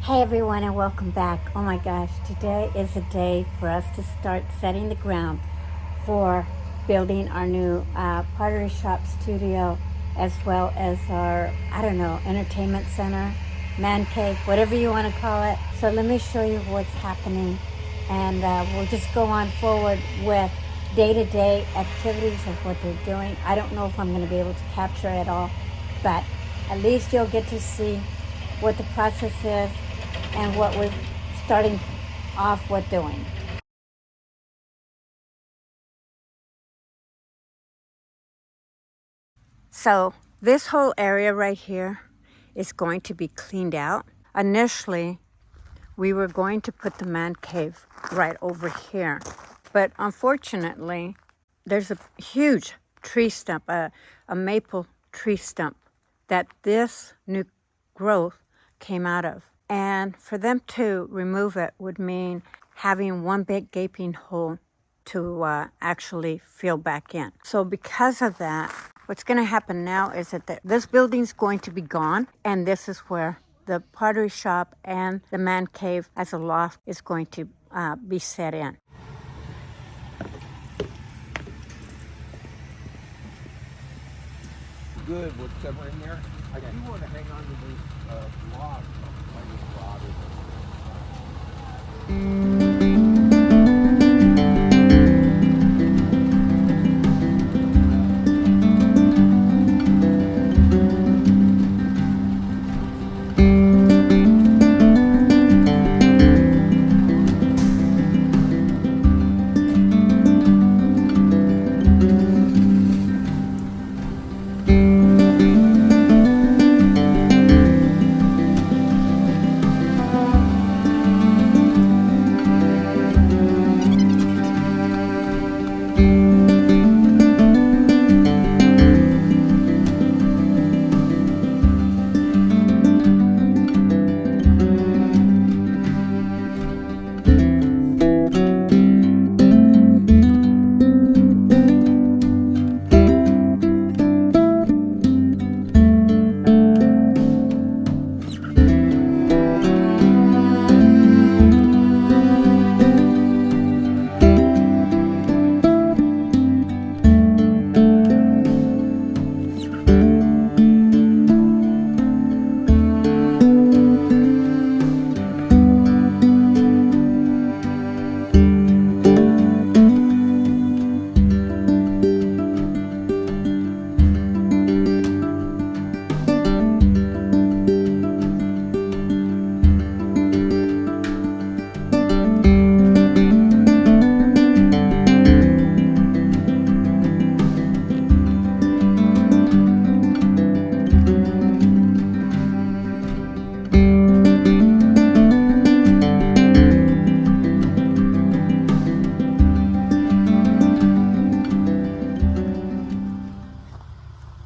Hey everyone, and welcome back. Oh my gosh, today is a day for us to start setting the ground for building our new pottery shop studio, as well as our, entertainment center, man cave, whatever you want to call it. So let me show you what's happening, and we'll just go on forward with day-to-day activities of what they're doing. I don't know if I'm going to be able to capture it all, but at least you'll get to see what the process is and what we're starting off with doing. So this whole area right here is going to be cleaned out. Initially, we were going to put the man cave right over here, but unfortunately, there's a huge tree stump, a maple tree stump that this new growth came out of. And for them to remove it would mean having one big gaping hole to actually fill back in. So because of that, what's going to happen now is that this building's going to be gone, and this is where the pottery shop and the man cave as a loft is going to be set in. Good, whatever in there. I do want to hang on to these logs.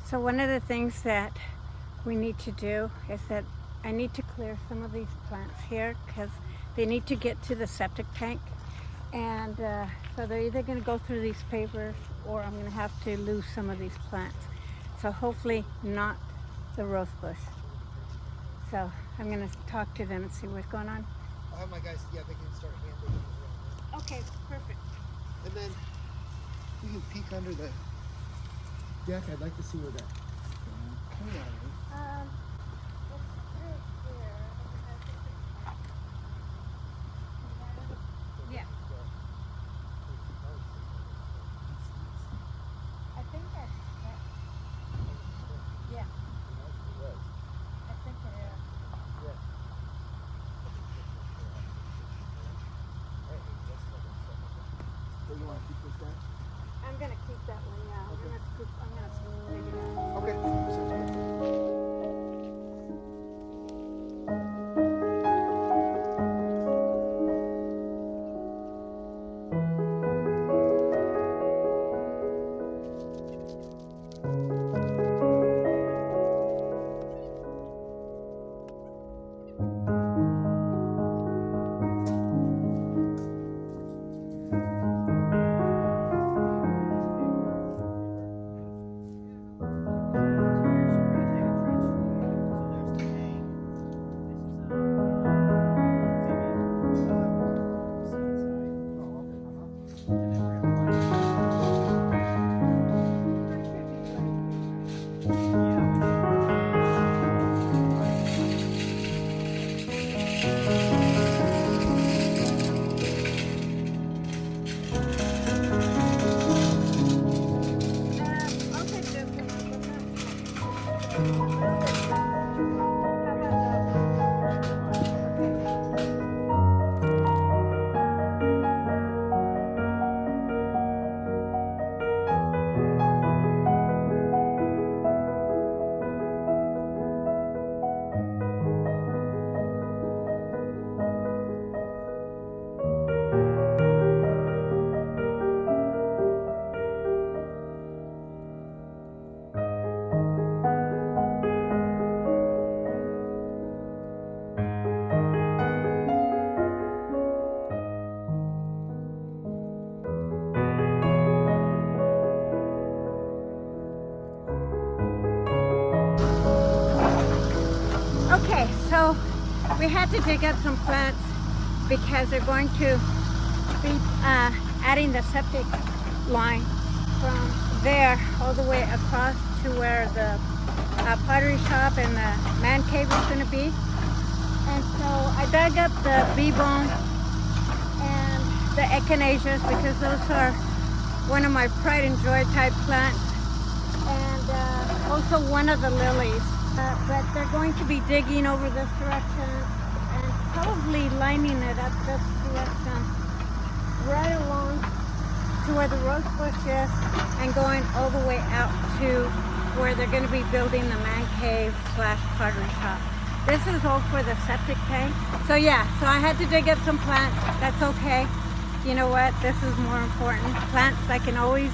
So one of the things that we need to do is that I need to clear some of these plants here because they need to get to the septic tank. And so they're either going to go through these pavers or I'm going to have to lose some of these plants. So hopefully not the rose bush. So I'm going to talk to them and see what's going on. I'll have my guys, they can start hand digging around Okay, perfect. there. And then we can peek under the deck. I'd like to see where that came out of. Yeah. I think that's yeah. I think it is. So you want to keep this down? I'm gonna keep that one. Yeah. Okay. I'm gonna take it out. Okay. Sounds good. So we had to dig up some plants because they're going to be adding the septic line from there all the way across to where the pottery shop and the man cave is going to be. And so I dug up the Beebalm and the echinaceas because those are one of my pride and joy type plants, and also one of the lilies. But they're going to be digging over this direction and probably lining it up this direction right along to where the rose bush is and going all the way out to where they're going to be building the man cave / pottery shop. This is all for the septic tank. So yeah, so I had to dig up some plants. That's okay. You know what? This is more important. Plants, I can always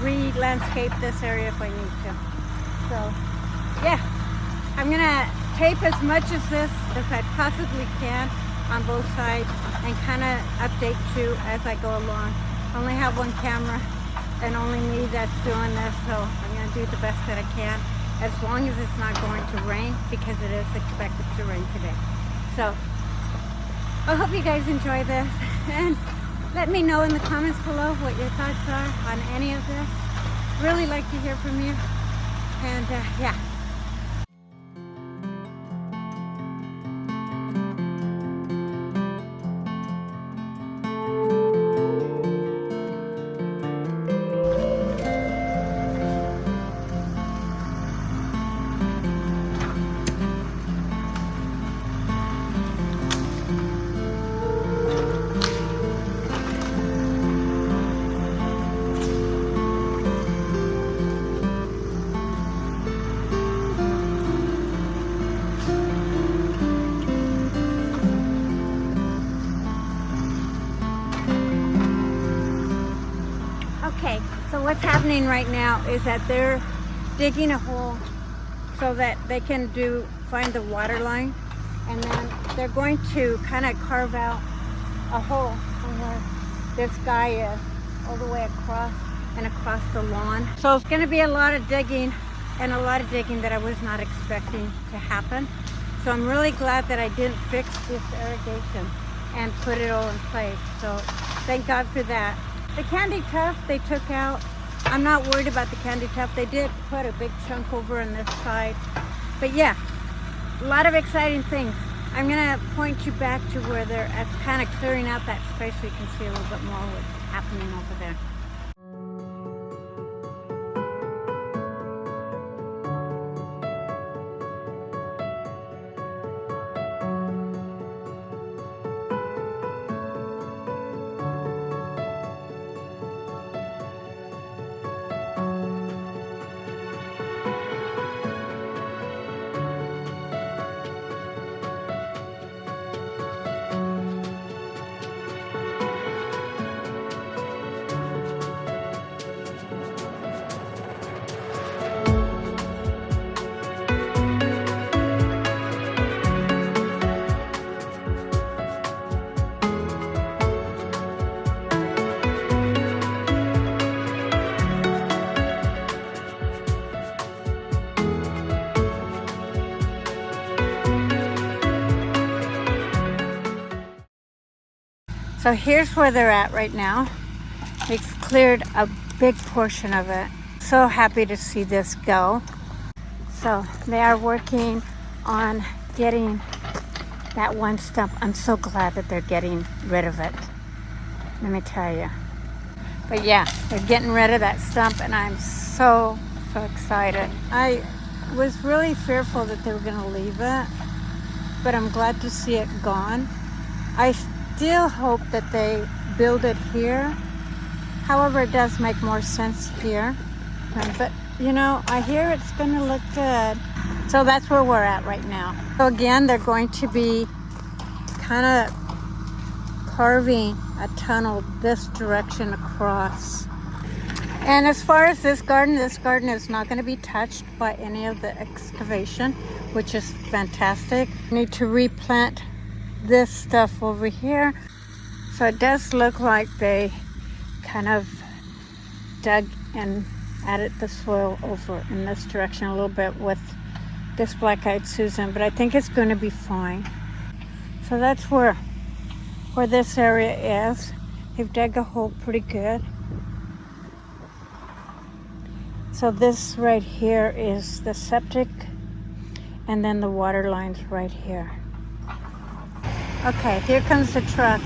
re-landscape this area if I need to. So yeah, I'm gonna tape as much of this as I possibly can on both sides and kind of update you as I go along. I only have one camera and only me that's doing this, so I'm gonna do the best that I can, as long as it's not going to rain, because it is expected to rain today. So I hope you guys enjoy this, and let me know in the comments below what your thoughts are on any of this. Really like to hear from you, and yeah. Okay, so what's happening right now is that they're digging a hole so that they can find the water line, and then they're going to kind of carve out a hole from where this guy is all the way across and across the lawn. So it's going to be a lot of digging, and a lot of digging that I was not expecting to happen. So I'm really glad that I didn't fix this irrigation and put it all in place. So thank God for that. The Candytuft they took out. I'm not worried about the Candytuft. They did put a big chunk over on this side. But yeah, a lot of exciting things. I'm gonna point you back to where they're kind of clearing out that space so you can see a little bit more what's happening over there. So here's where they're at right now. They've cleared a big portion of it. So happy to see this go. So they are working on getting that one stump. I'm so glad that they're getting rid of it. Let me tell you. But yeah, they're getting rid of that stump, and I'm so excited. I was really fearful that they were gonna leave it, but I'm glad to see it gone. I still hope that they build it here. However, it does make more sense here. But you know, I hear it's gonna look good. So that's where we're at right now. So again, they're going to be kind of carving a tunnel this direction across. And as far as this garden is not going to be touched by any of the excavation, which is fantastic. Need to replant this stuff over here. So it does look like they kind of dug and added the soil over in this direction a little bit with this black-eyed Susan, but I think it's going to be fine. So that's where this area is. They've dug a hole pretty good. So this right here is the septic, and then the water line's right here. Okay, here comes the truck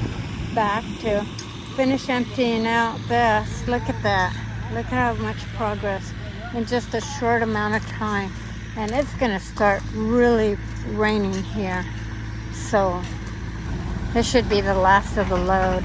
back to finish emptying out this. Look at that. Look at how much progress in just a short amount of time. And it's gonna start really raining here. So this should be the last of the load.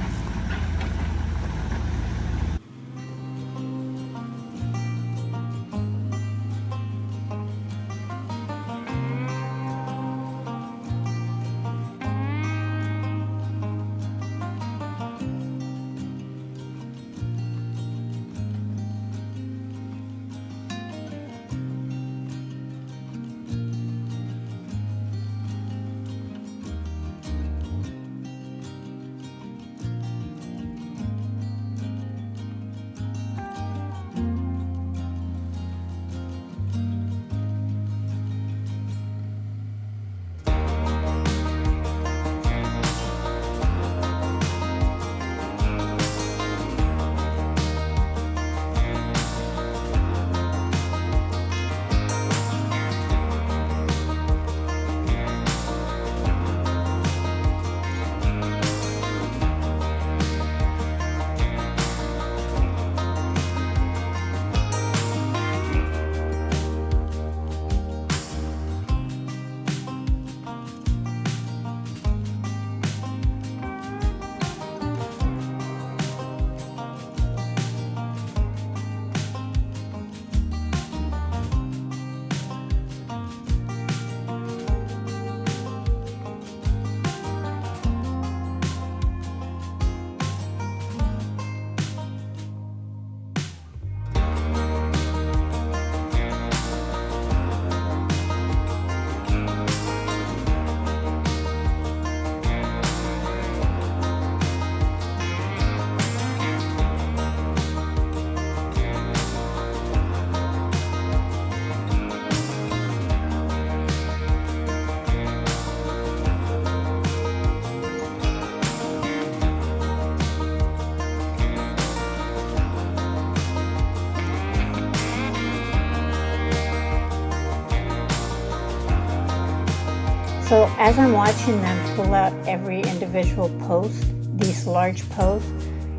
So as I'm watching them pull out every individual post, these large posts,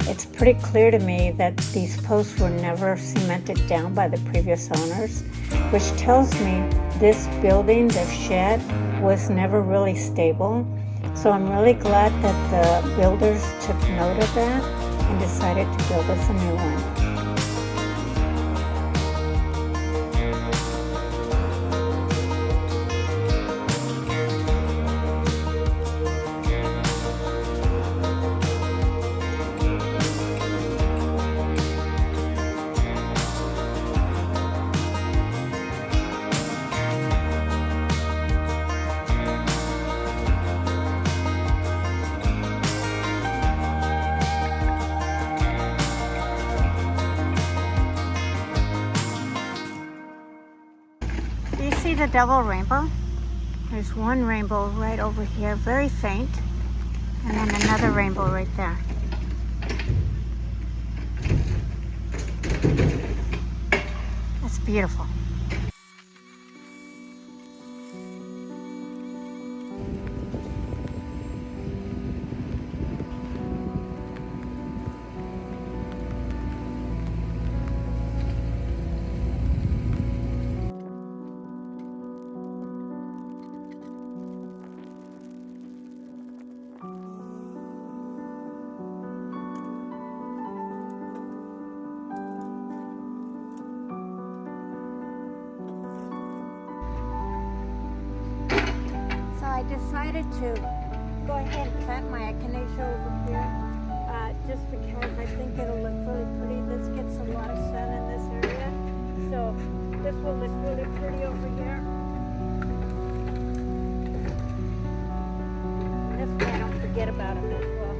it's pretty clear to me that these posts were never cemented down by the previous owners, which tells me this building, the shed, was never really stable. So I'm really glad that the builders took note of that and decided to build us a new one. See the double rainbow? There's one rainbow right over here, very faint, and then another rainbow right there. That's beautiful. I decided to go ahead and plant my echinacea over here just because I think it'll look really pretty. This gets a lot of sun in this area, so this will look really pretty over here. And this way I don't forget about it as well.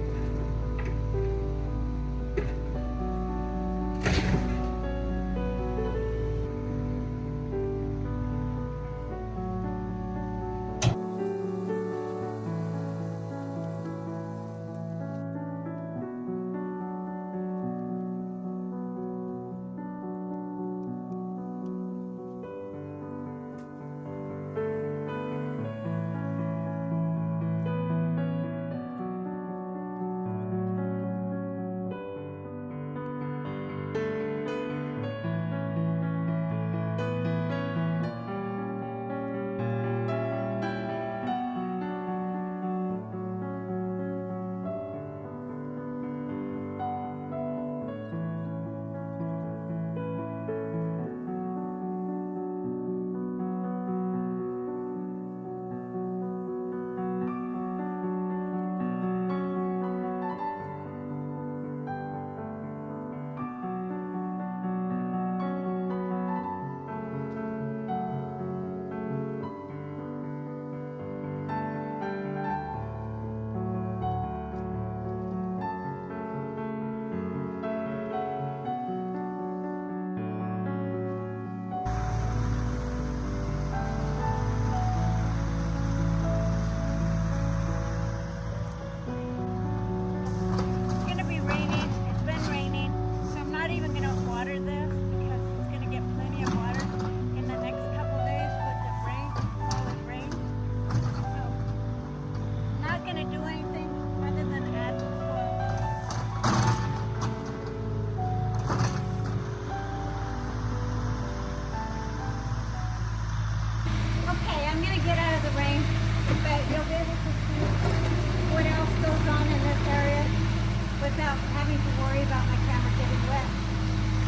without having to worry about my camera getting wet.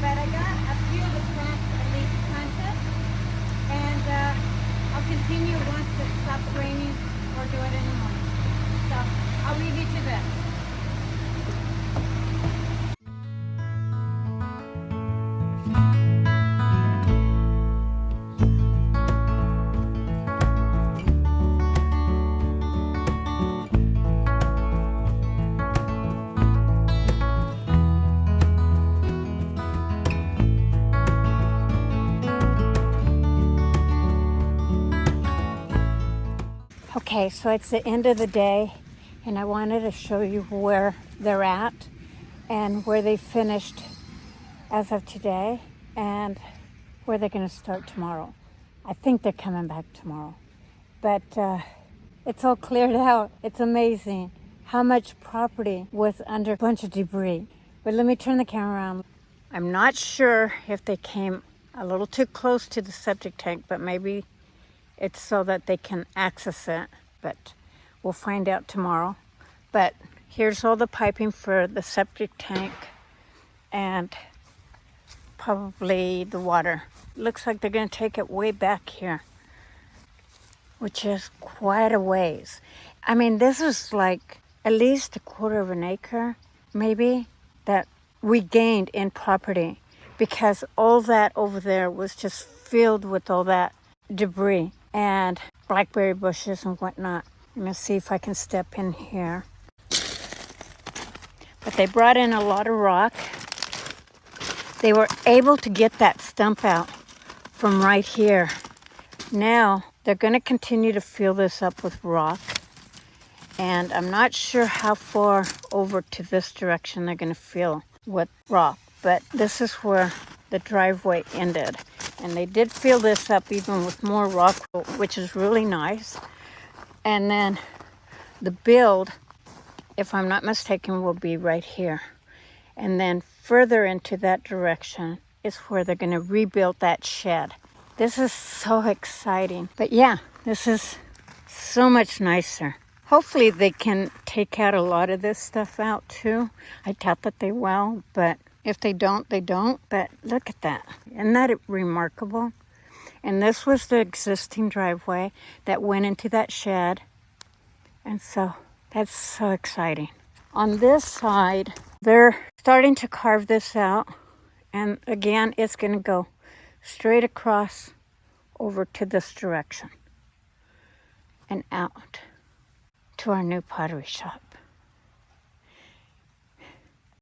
But I got a few of the plants at least planted, and I'll continue once it stops raining or do it in the morning. So I'll leave you to this. Okay, so it's the end of the day, and I wanted to show you where they're at and where they finished as of today and where they're going to start tomorrow. I think they're coming back tomorrow, but it's all cleared out. It's amazing how much property was under a bunch of debris. But let me turn the camera around. I'm not sure if they came a little too close to the septic tank, but maybe it's so that they can access it, but we'll find out tomorrow. But here's all the piping for the septic tank and probably the water. Looks like they're going to take it way back here, which is quite a ways. I mean, this is like at least a quarter of an acre, maybe, that we gained in property because all that over there was just filled with all that debris and blackberry bushes and whatnot. Let me see if I can step in here. But they brought in a lot of rock. They were able to get that stump out from right here. Now they're going to continue to fill this up with rock. And I'm not sure how far over to this direction they're going to fill with rock. But this is where the driveway ended. And they did fill this up even with more rock, which is really nice. And then the build, if I'm not mistaken, will be right here. And then further into that direction is where they're going to rebuild that shed. This is so exciting. But yeah, this is so much nicer. Hopefully they can take out a lot of this stuff out too. I doubt that they will, but if they don't, they don't. But look at that. Isn't that remarkable? And this was the existing driveway that went into that shed. And so that's so exciting. On this side, they're starting to carve this out. And again, it's going to go straight across over to this direction and out to our new pottery shop.